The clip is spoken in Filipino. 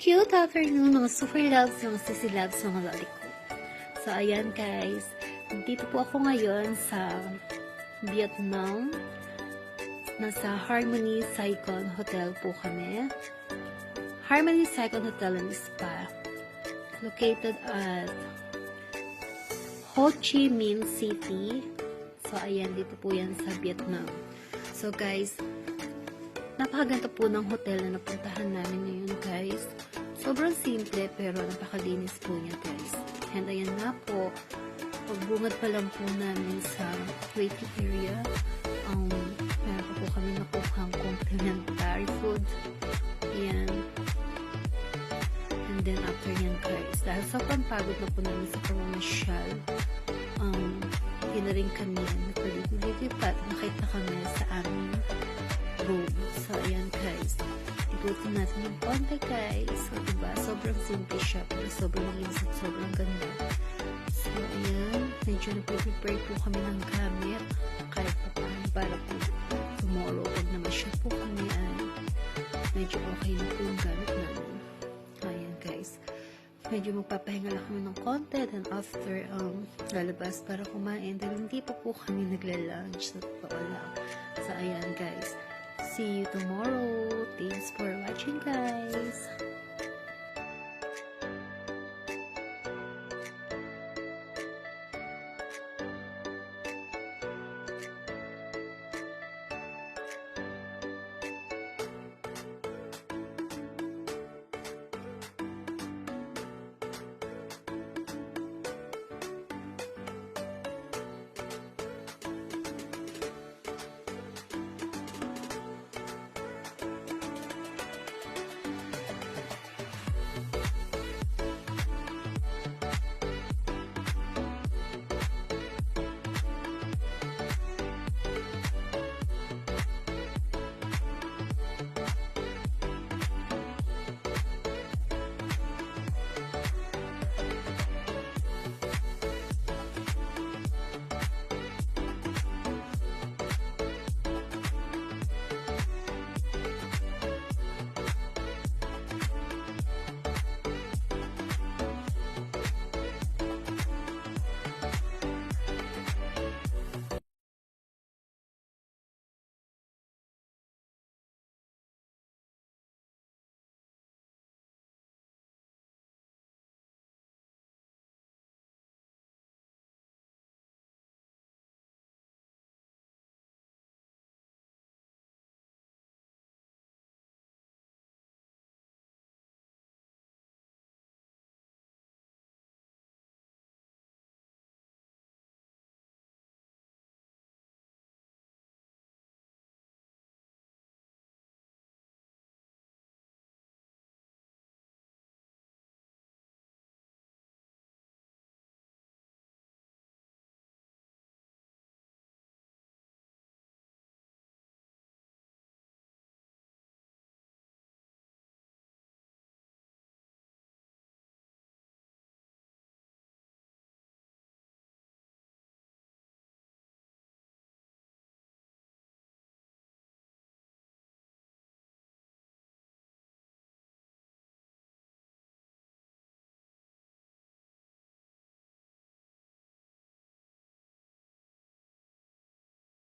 Good afternoon mga super loves, mga sissy loves, mga loli ko. So, ayan guys. Dito po ako ngayon sa Vietnam. Nasa Harmony Saigon Hotel po kami. Harmony Saigon Hotel and Spa. Located at Ho Chi Minh City. So, ayan. Dito po yan sa Vietnam. So, guys, napakaganda po ng hotel na napuntahan namin ngayon, guys. Sobrang simple, pero napakalinis po niya, guys. And ayan na po, pagbungad pa lang po namin sa waiting area, meron pa po kami nakuhang complimentary food. Ayan. And then after yan, guys, dahil sobrang pagod na po namin sa pamamasyal, hindi na rin kami nagpalipat, nakita kami sa aming room. So, ayan, guys. Igutin natin yung konti, guys. So, diba? Sobrang simple siya, pero sobrang linis at sobrang ganda. So, ayan. Medyo nag-prepare po kami ng gamit. Kahit pa paano para po tomorrow, pag namasya po kami, ay medyo okay na po yung gamit namin. Ayan, guys. Medyo magpapahinga lang kami ng konti. Then, after, lalabas para kumain. Then, hindi pa po kami nagla-lunch. Sa totoo lang. So, ayan, guys. See you tomorrow. Thanks for watching, guys.